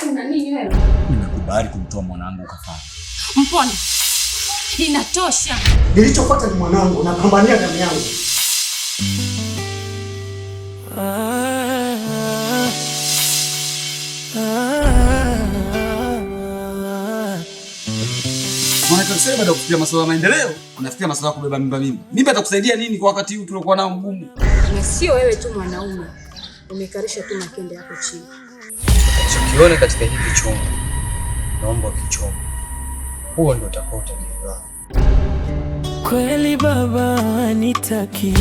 Una nini wewe? Nimekubali kumtoa mwanangu kafara. Mpone. Inatosha. Nilichofuata ni mwanangu, napambania damu yangu. Sasa baada ya kufikia masuala ya maendeleo, unafikia masuala ya kubeba mimba mimi. Mimba itakusaidia nini kwa wakati huu tuliokuwa nao mgumu? Na sio wewe tu mwanaume. Umekarisha tu makende yako chini. Ukiona katika hiki chombo, naomba kichombo. Huo ndio utakao utajiri wako. Kweli baba anitaki,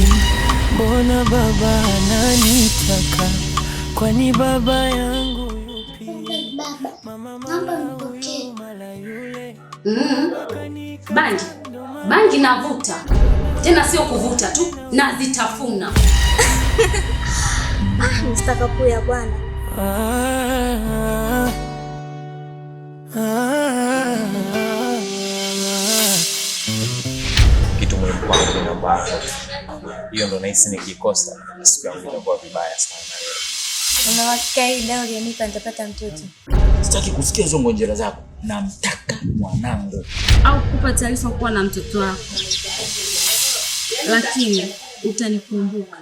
mbona baba ananitaka? Kwani baba yangu yupi? Baba, naomba nipokee. Bangi navuta. Tena sio kuvuta tu, nazitafuna. Mstakapu ya bwana. Kitu muhimu kwangu ni namba yako. Hiyo ndo nahisi nikikosa siku yangu itakuwa vibaya sana. Una hakika hii leo ulinipa nitapata mtoto? Sitaki kusikia hizo ngonjera zako. Namtaka mwanangu. Au kukupa taarifa kuwa na mtoto wako. Lakini utanikumbuka.